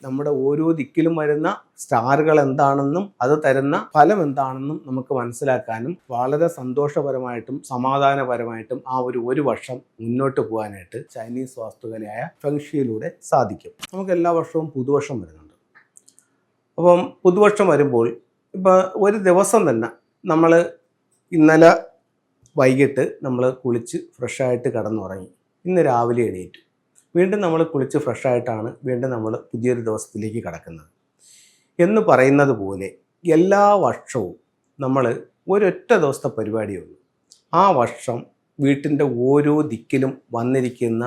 നമ്മുടെ ഓരോ ദിക്കിലും വരുന്ന സ്റ്റാറുകൾ എന്താണെന്നും അത് തരുന്ന ഫലം എന്താണെന്നും നമുക്ക് മനസ്സിലാക്കാനും വളരെ സന്തോഷപരമായിട്ടും സമാധാനപരമായിട്ടും ആ ഒരു വർഷം മുന്നോട്ട് പോകാനായിട്ട് ചൈനീസ് വാസ്തുകലയായ ഫെങ്ഷിയിലൂടെ സാധിക്കും. നമുക്ക് എല്ലാ വർഷവും പുതുവർഷം വരുന്നുണ്ട്. അപ്പം പുതുവർഷം വരുമ്പോൾ ഇപ്പോൾ ഒരു ദിവസം തന്നെ നമ്മൾ ഇന്നലെ വൈകിട്ട് നമ്മൾ കുളിച്ച് ഫ്രഷായിട്ട് കിടന്നുറങ്ങി, ഇന്ന് രാവിലെ എണീറ്റു, വീണ്ടും നമ്മൾ കുളിച്ച് ഫ്രഷായിട്ടാണ് വീണ്ടും നമ്മൾ പുതിയൊരു ദിവസത്തിലേക്ക് കടക്കുന്നത് എന്ന് പറയുന്നത് പോലെ എല്ലാ വർഷവും നമ്മൾ ഒരൊറ്റ ദിവസത്തെ പരിപാടിയേ ഉള്ളൂ. ആ വർഷം വീട്ടിൻ്റെ ഓരോ ദിക്കിലും വന്നിരിക്കുന്ന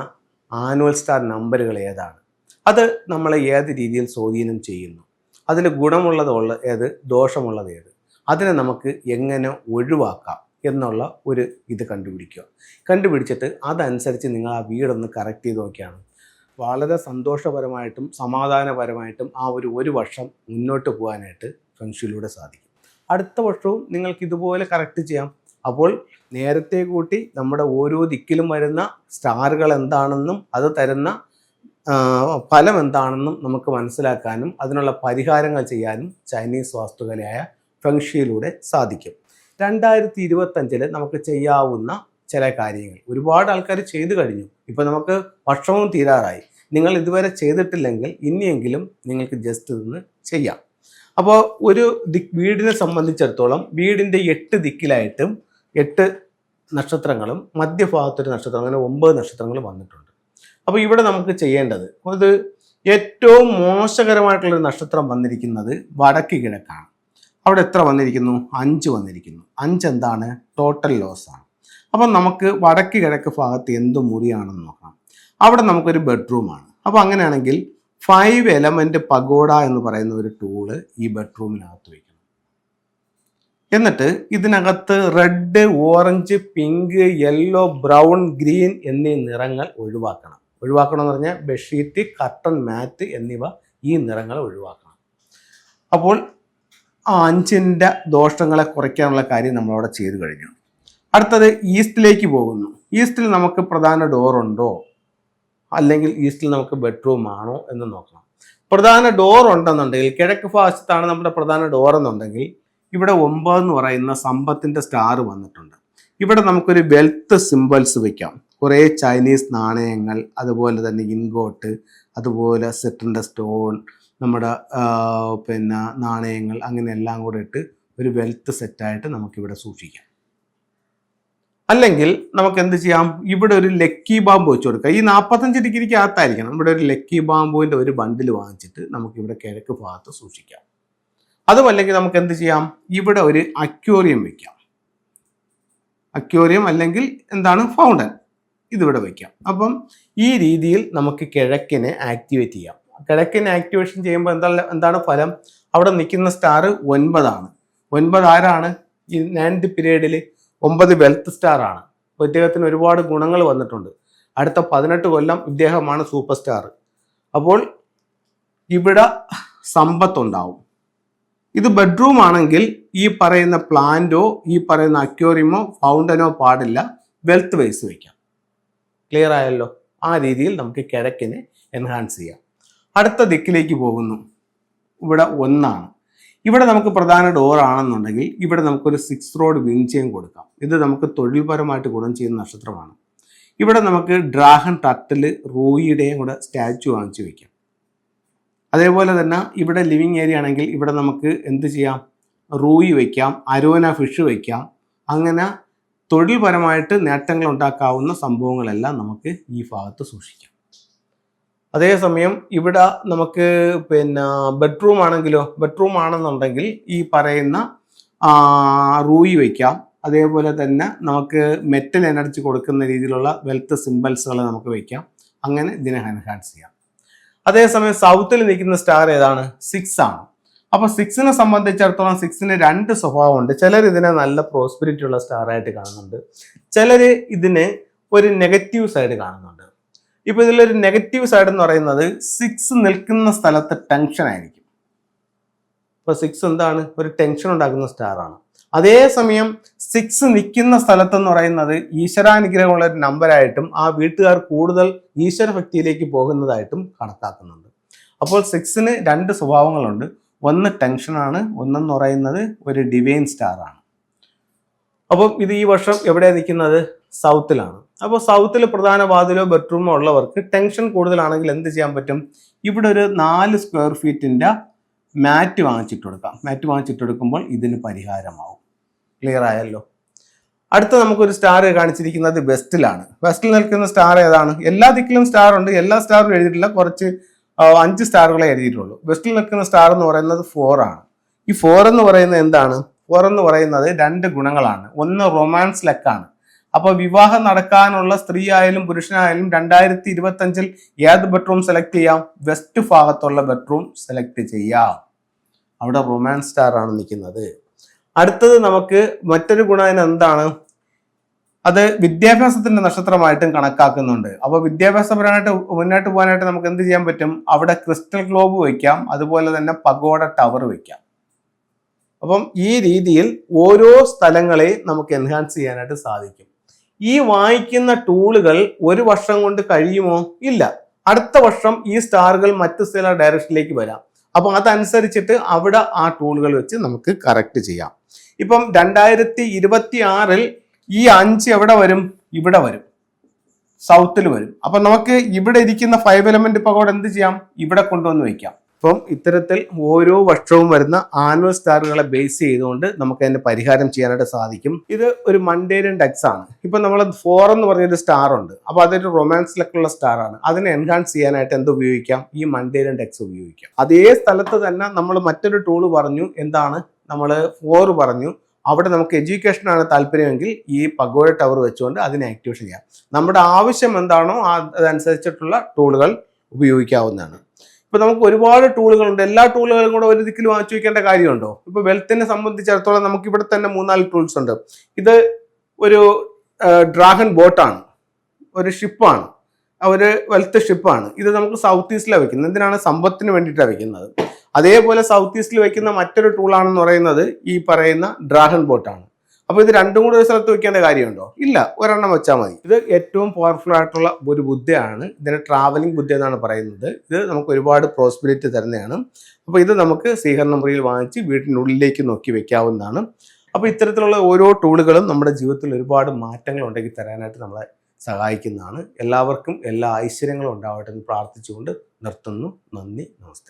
ആനുവൽ സ്റ്റാർ നമ്പറുകൾ ഏതാണ്, അത് നമ്മളെ ഏത് രീതിയിൽ സ്വാധീനം ചെയ്യുന്നു, അതിൽ ഗുണമുള്ളത് ഏത്, ദോഷമുള്ളത് ഏത്, അതിനെ നമുക്ക് എങ്ങനെ ഒഴിവാക്കാം എന്നുള്ള ഒരു ഇത് കണ്ടുപിടിച്ചിട്ട് അതനുസരിച്ച് നിങ്ങൾ ആ വീടൊന്ന് കറക്റ്റ് ചെയ്ത് നോക്കിയാണ് വളരെ സന്തോഷപരമായിട്ടും സമാധാനപരമായിട്ടും ആ ഒരു വർഷം മുന്നോട്ട് പോകാനായിട്ട് ഫെങ്ഷിയിലൂടെ സാധിക്കും. അടുത്ത വർഷവും നിങ്ങൾക്ക് ഇതുപോലെ കറക്റ്റ് ചെയ്യാം. അപ്പോൾ നേരത്തെ കൂട്ടി നമ്മുടെ ഓരോ ദിക്കിലും വരുന്ന സ്റ്റാറുകൾ എന്താണെന്നും അത് തരുന്ന ഫലം എന്താണെന്നും നമുക്ക് മനസ്സിലാക്കാനും അതിനുള്ള പരിഹാരങ്ങൾ ചെയ്യാനും ചൈനീസ് വാസ്തുകലയായ ഫെങ്ഷിയിലൂടെ സാധിക്കും. 2025 നമുക്ക് ചെയ്യാവുന്ന ചില കാര്യങ്ങൾ ഒരുപാട് ആൾക്കാർ ചെയ്തു കഴിഞ്ഞു. ഇപ്പോൾ നമുക്ക് വർഷവും തീരാറായി. നിങ്ങൾ ഇതുവരെ ചെയ്തിട്ടില്ലെങ്കിൽ ഇനിയെങ്കിലും നിങ്ങൾക്ക് ജസ്റ്റ് ഇതൊന്ന് ചെയ്യാം. അപ്പോൾ ഒരു വീടിനെ സംബന്ധിച്ചിടത്തോളം വീടിൻ്റെ 8 ദിക്കിലായിട്ടും 8 നക്ഷത്രങ്ങളും മധ്യഭാഗത്തൊരു നക്ഷത്രം, അങ്ങനെ 9 നക്ഷത്രങ്ങൾ വന്നിട്ടുണ്ട്. അപ്പോൾ ഇവിടെ നമുക്ക് ചെയ്യേണ്ടത് അത് ഏറ്റവും മോശകരമായിട്ടുള്ളൊരു നക്ഷത്രം വന്നിരിക്കുന്നത് വടക്ക് കിഴക്കാണ്. അവിടെ എത്ര വന്നിരിക്കുന്നു? 5 വന്നിരിക്കുന്നു. 5 എന്താണ്? ടോട്ടൽ ലോസ് ആണ്. അപ്പം നമുക്ക് വടക്ക് കിഴക്ക് ഭാഗത്ത് എന്ത് മുറിയാണെന്ന് നോക്കാം. അവിടെ നമുക്കൊരു ബെഡ്റൂമാണ്. അപ്പോൾ അങ്ങനെയാണെങ്കിൽ 5 എലമെന്റ് പഗോഡ എന്ന് പറയുന്ന ഒരു ടൂള് ഈ ബെഡ്റൂമിനകത്ത് വയ്ക്കണം. എന്നിട്ട് ഇതിനകത്ത് red, orange, pink, yellow, brown, green എന്നീ നിറങ്ങൾ ഒഴിവാക്കണം എന്ന് പറഞ്ഞാൽ ബെഡ്ഷീറ്റ്, കർട്ടൻ, മാറ്റ് എന്നിവ ഈ നിറങ്ങൾ ഒഴിവാക്കണം. അപ്പോൾ ആ 5ന്റെ ദോഷങ്ങളെ കുറയ്ക്കാനുള്ള കാര്യം നമ്മളവിടെ ചെയ്തു കഴിഞ്ഞു. അടുത്തത് ഈസ്റ്റിലേക്ക് പോകുന്നു. ഈസ്റ്റിൽ നമുക്ക് പ്രധാന ഡോറുണ്ടോ, അല്ലെങ്കിൽ ഈസ്റ്റിൽ നമുക്ക് ബെഡ്റൂം ആണോ എന്ന് നോക്കണം. പ്രധാന ഡോർ ഉണ്ടെന്നുണ്ടെങ്കിൽ, കിഴക്ക് ഭാഗത്താണ് നമ്മുടെ പ്രധാന ഡോർ എന്നുണ്ടെങ്കിൽ, ഇവിടെ 9 എന്ന് പറയുന്ന സമ്പത്തിൻ്റെ സ്റ്റാർ വന്നിട്ടുണ്ട്. ഇവിടെ നമുക്കൊരു വെൽത്ത് സിംബൽസ് വയ്ക്കാം. കുറേ ചൈനീസ് നാണയങ്ങൾ, അതുപോലെ തന്നെ ഇൻഗോട്ട്, അതുപോലെ സെറ്റിൻ്റെ സ്റ്റോൺ, നമ്മുടെ നാണയങ്ങൾ, അങ്ങനെ എല്ലാം കൂടെ ഇട്ട് ഒരു വെൽത്ത് സെറ്റായിട്ട് നമുക്കിവിടെ സൂക്ഷിക്കാം. അല്ലെങ്കിൽ നമുക്ക് എന്ത് ചെയ്യാം, ഇവിടെ ഒരു ലക്കി ബാമ്പ് വെച്ച് കൊടുക്കാം. ഈ 45 ഡിഗ്രിക്ക് അകത്തായിരിക്കണം. ഇവിടെ ഒരു ലക്കി ബാമ്പുവിൻ്റെ ഒരു ബണ്ടിൽ വാങ്ങിച്ചിട്ട് നമുക്കിവിടെ കിഴക്ക് ഭാഗത്ത് സൂക്ഷിക്കാം. അതുമല്ലെങ്കിൽ നമുക്ക് എന്ത് ചെയ്യാം, ഇവിടെ ഒരു അക്വേറിയം വയ്ക്കാം. അക്വേറിയം അല്ലെങ്കിൽ എന്താണ്, ഫൗണ്ടൻ, ഇതിവിടെ വയ്ക്കാം. അപ്പം ഈ രീതിയിൽ നമുക്ക് കിഴക്കിനെ ആക്ടിവേറ്റ് ചെയ്യാം. കിഴക്കിനെ ആക്ടിവേഷൻ ചെയ്യുമ്പോൾ എന്താണ് ഫലം? അവിടെ നിൽക്കുന്ന സ്റ്റാർ 9 ആണ്. 9 ആരാണ്? ഈ 9th പീരീഡിൽ 9 വെൽത്ത് സ്റ്റാർ ആണ്. അപ്പോൾ ഇദ്ദേഹത്തിന് ഒരുപാട് ഗുണങ്ങൾ വന്നിട്ടുണ്ട്. അടുത്ത 18 കൊല്ലം ഇദ്ദേഹമാണ് സൂപ്പർ സ്റ്റാർ. അപ്പോൾ ഇവിടെ സമ്പത്തുണ്ടാവും. ഇത് ബെഡ്റൂം ആണെങ്കിൽ ഈ പറയുന്ന പ്ലാന്റോ ഈ പറയുന്ന അക്വേറിയമോ ഫൗണ്ടനോ പാടില്ല, വെൽത്ത് വൈസ് വയ്ക്കാം. ക്ലിയർ ആയല്ലോ? ആ രീതിയിൽ നമുക്ക് കിഴക്കിനെ എൻഹാൻസ് ചെയ്യാം. അടുത്ത ദിക്കിലേക്ക് പോകുന്നു. ഇവിടെ 1 ആണ്. ഇവിടെ നമുക്ക് പ്രധാന ഡോർ ആണെന്നുണ്ടെങ്കിൽ ഇവിടെ നമുക്കൊരു 6 റോഡ് വിൻചെയിൻ കൊടുക്കാം. ഇത് നമുക്ക് തൊഴിൽപരമായിട്ട് ഗുണം ചെയ്യുന്ന നക്ഷത്രമാണ്. ഇവിടെ നമുക്ക് ഡ്രാഗൺ, ടർട്ടിൽ, റൂയിയുടെയും കൂടെ സ്റ്റാച്ചു വാങ്ങിച്ചു വയ്ക്കാം. അതേപോലെ തന്നെ ഇവിടെ ലിവിങ് ഏരിയ ആണെങ്കിൽ ഇവിടെ നമുക്ക് എന്ത് ചെയ്യാം, റൂയി വയ്ക്കാം, അരോന ഫിഷ് വയ്ക്കാം. അങ്ങനെ തൊഴിൽപരമായിട്ട് നേട്ടങ്ങൾ ഉണ്ടാക്കാവുന്ന സംഭവങ്ങളെല്ലാം നമുക്ക് ഈ ഭാഗത്ത് സൂക്ഷിക്കാം. അതേസമയം ഇവിടെ നമുക്ക് ബെഡ്റൂം ആണെങ്കിലോ, ബെഡ്റൂം ആണെന്നുണ്ടെങ്കിൽ ഈ പറയുന്ന റൂയി വയ്ക്കാം. അതേപോലെ തന്നെ നമുക്ക് മെറ്റൽ എനർജി കൊടുക്കുന്ന രീതിയിലുള്ള വെൽത്ത് സിംബൽസുകൾ നമുക്ക് വയ്ക്കാം. അങ്ങനെ ഇതിനെ എൻഹാൻസ് ചെയ്യാം. അതേസമയം സൗത്തിൽ നിൽക്കുന്ന സ്റ്റാർ ഏതാണ്? 6 ആണ്. അപ്പോൾ 6നെ സംബന്ധിച്ചിടത്തോളം 6ന് 2 സ്വഭാവമുണ്ട്. ചിലർ ഇതിനെ നല്ല പ്രോസ്പെരിറ്റി ഉള്ള സ്റ്റാർ ആയിട്ട് കാണുന്നുണ്ട്, ചിലർ ഇതിന് ഒരു നെഗറ്റീവ് സൈഡ് കാണുന്നുണ്ട്. ഇപ്പോൾ ഇതിലൊരു നെഗറ്റീവ് സൈഡ് എന്ന് പറയുന്നത് 6 നിൽക്കുന്ന സ്ഥലത്ത് ടെൻഷൻ ആയിരിക്കും. ഇപ്പോൾ 6 എന്താണ്? ഒരു ടെൻഷൻ ഉണ്ടാക്കുന്ന സ്റ്റാറാണ്. അതേസമയം 6 നിൽക്കുന്ന സ്ഥലത്തെന്ന് പറയുന്നത് ഈശ്വരാനുഗ്രഹമുള്ള ഒരു നമ്പറായിട്ടും ആ വീട്ടുകാർ കൂടുതൽ ഈശ്വരഭക്തിയിലേക്ക് പോകുന്നതായിട്ടും കണക്കാക്കുന്നുണ്ട്. അപ്പോൾ 6-ന് 2 സ്വഭാവങ്ങളുണ്ട്. ഒന്ന് ടെൻഷനാണ്, ഒന്നെന്ന് പറയുന്നത് ഒരു ഡിവൈൻ സ്റ്റാർ ആണ്. അപ്പം ഇത് ഈ വർഷം എവിടെയാണ് നിൽക്കുന്നത്? സൗത്തിലാണ്. അപ്പോൾ സൗത്തിൽ പ്രധാന വാതിലോ ബെഡ്റൂമോ ഉള്ളവർക്ക് ടെൻഷൻ കൂടുതലാണെങ്കിൽ എന്ത് ചെയ്യാൻ പറ്റും? ഇവിടെ ഒരു 4 സ്ക്വയർ ഫീറ്റിൻ്റെ മാറ്റ് വാങ്ങിച്ചിട്ട് കൊടുക്കാം. മാറ്റ് വാങ്ങിച്ചിട്ട് കൊടുക്കുമ്പോൾ ഇതിന് പരിഹാരമാവും. ക്ലിയർ ആയല്ലോ. അടുത്ത നമുക്കൊരു സ്റ്റാർ കാണിച്ചിരിക്കുന്നത് വെസ്റ്റിലാണ്. വെസ്റ്റിൽ നിൽക്കുന്ന സ്റ്റാർ ഏതാണ്? എല്ലാ ദിക്കിലും സ്റ്റാർ ഉണ്ട്, എല്ലാ സ്റ്റാറും എഴുതിയിട്ടില്ല, കുറച്ച് 5 സ്റ്റാറുകളെ എഴുതിയിട്ടുള്ളൂ. വെസ്റ്റിൽ നിൽക്കുന്ന സ്റ്റാർ എന്ന് പറയുന്നത് 4 ആണ്. ഈ 4 എന്ന് പറയുന്നത് എന്താണ്? 4 എന്ന് പറയുന്നത് 2 ഗുണങ്ങളാണ്. ഒന്ന് റൊമാൻസ് ലക്കാണ്. അപ്പോൾ വിവാഹം നടക്കാനുള്ള സ്ത്രീ ആയാലും പുരുഷനായാലും 2025 ഏത് ബെഡ്റൂം സെലക്ട് ചെയ്യാം? വെസ്റ്റ് ഭാഗത്തുള്ള ബെഡ്റൂം സെലക്ട് ചെയ്യാം. അവിടെ റൊമാൻസ് സ്റ്റാർ ആണ് നിൽക്കുന്നത്. അടുത്തത് നമുക്ക് മറ്റൊരു ഗുണം എന്താണ്? അത് വിദ്യാഭ്യാസത്തിന്റെ നക്ഷത്രമായിട്ടും കണക്കാക്കുന്നുണ്ട്. അപ്പോൾ വിദ്യാഭ്യാസപരമായിട്ട് മുന്നോട്ട് പോകാനായിട്ട് നമുക്ക് എന്ത് ചെയ്യാൻ പറ്റും? അവിടെ ക്രിസ്റ്റൽ ഗ്ലോബ് വയ്ക്കാം, അതുപോലെ തന്നെ പഗോഡ ടവർ വയ്ക്കാം. അപ്പം ഈ രീതിയിൽ ഓരോ സ്ഥലങ്ങളെ നമുക്ക് എൻഹാൻസ് ചെയ്യാനായിട്ട് സാധിക്കും. ഈ വാങ്ങിക്കുന്ന ടൂളുകൾ ഒരു വർഷം കൊണ്ട് കഴിയുമോ? ഇല്ല. അടുത്ത വർഷം ഈ സ്റ്റാറുകൾ മറ്റു ചില ഡയറക്ഷനിലേക്ക് വരാം. അപ്പോൾ അതനുസരിച്ചിട്ട് അവിടെ ആ ടൂളുകൾ വെച്ച് നമുക്ക് കറക്റ്റ് ചെയ്യാം. ഇപ്പം 2026 ഈ 5 എവിടെ വരും? ഇവിടെ വരും, സൗത്തിൽ വരും. അപ്പൊ നമുക്ക് ഇവിടെ ഇരിക്കുന്ന 5 എലമെന്റ് പഗോഡ എന്ത് ചെയ്യാം? ഇവിടെ കൊണ്ടുവന്ന് വെക്കാം. അപ്പം ഇത്തരത്തിൽ ഓരോ വർഷവും വരുന്ന ആനുവൽ സ്റ്റാറുകളെ ബേസ് ചെയ്തുകൊണ്ട് നമുക്ക് അതിന്റെ പരിഹാരം ചെയ്യാനായിട്ട് സാധിക്കും. ഇത് ഒരു മണ്ടേരിയൻ ഡെക്സ് ആണ്. ഇപ്പൊ നമ്മൾ 4 എന്ന് പറഞ്ഞൊരു സ്റ്റാർ ഉണ്ട്. അപ്പൊ അതൊരു റൊമാൻസിലൊക്കെയുള്ള സ്റ്റാർ ആണ്. അതിനെ എൻഹാൻസ് ചെയ്യാനായിട്ട് എന്ത് ഉപയോഗിക്കാം? ഈ മണ്ടേരിയൻ ഡെക്സ് ഉപയോഗിക്കാം. അതേ സ്ഥലത്ത് തന്നെ നമ്മൾ മറ്റൊരു ടൂള് പറഞ്ഞു. എന്താണ്? നമ്മൾ 4 പറഞ്ഞു. അവിടെ നമുക്ക് എഡ്യൂക്കേഷനാണ് താല്പര്യമെങ്കിൽ ഈ പഗോഡ ടവർ വെച്ചുകൊണ്ട് അതിനെ ആക്ടിവേഷൻ ചെയ്യാം. നമ്മുടെ ആവശ്യം എന്താണോ അതനുസരിച്ചിട്ടുള്ള ടൂളുകൾ ഉപയോഗിക്കാവുന്നതാണ്. ഇപ്പൊ നമുക്ക് ഒരുപാട് ടൂളുകളുണ്ട്. എല്ലാ ടൂളുകളും കൂടെ ഒരു ദിക്കിൽ വാങ്ങിച്ചു വയ്ക്കേണ്ട കാര്യമുണ്ടോ? ഇപ്പൊ വെൽത്തിനെ സംബന്ധിച്ചിടത്തോളം നമുക്ക് ഇവിടെ തന്നെ 3-4 ടൂൾസ് ഉണ്ട്. ഇത് ഒരു ഡ്രാഗൺ ബോട്ടാണ്, ഒരു ഷിപ്പാണ്, ഒരു വെൽത്ത് ഷിപ്പാണ്. ഇത് നമുക്ക് സൗത്ത് ഈസ്റ്റിലാണ് വെക്കുന്നത്. എന്തിനാണ്? സമ്പത്തിന് വേണ്ടിയിട്ടാണ് വെക്കുന്നത്. അതേപോലെ സൗത്ത് ഈസ്റ്റിൽ വെക്കുന്ന മറ്റൊരു ടൂളാണെന്ന് പറയുന്നത് ഈ പറയുന്ന ഡ്രാഗൺ ബോട്ടാണ്. അപ്പോൾ ഇത് രണ്ടും കൂടെ ഒരു സ്ഥലത്ത് വെക്കേണ്ട കാര്യമുണ്ടോ? ഇല്ല, ഒരെണ്ണം വെച്ചാൽ മതി. ഇത് ഏറ്റവും പവർഫുൾ ആയിട്ടുള്ള ഒരു ബുദ്ധയാണ്. ഇതിനെ ട്രാവലിംഗ് ബുദ്ധ എന്നാണ് പറയുന്നത്. ഇത് നമുക്ക് ഒരുപാട് പ്രോസ്പെരിറ്റി തരുന്നതാണ്. അപ്പോൾ ഇത് നമുക്ക് സ്വീകരണ മുറിയിൽ വാങ്ങിച്ച് വീട്ടിനുള്ളിലേക്ക് നോക്കി വെക്കാവുന്നതാണ്. അപ്പോൾ ഇത്തരത്തിലുള്ള ഓരോ ടൂളുകളും നമ്മുടെ ജീവിതത്തിൽ ഒരുപാട് മാറ്റങ്ങൾ ഉണ്ടാക്കി തരാനായിട്ട് നമ്മളെ സഹായിക്കുന്നതാണ്. എല്ലാവർക്കും എല്ലാ ഐശ്വര്യങ്ങളും ഉണ്ടാവട്ടെ എന്ന് പ്രാർത്ഥിച്ചുകൊണ്ട് നിർത്തുന്നു. നന്ദി, നമസ്തേ.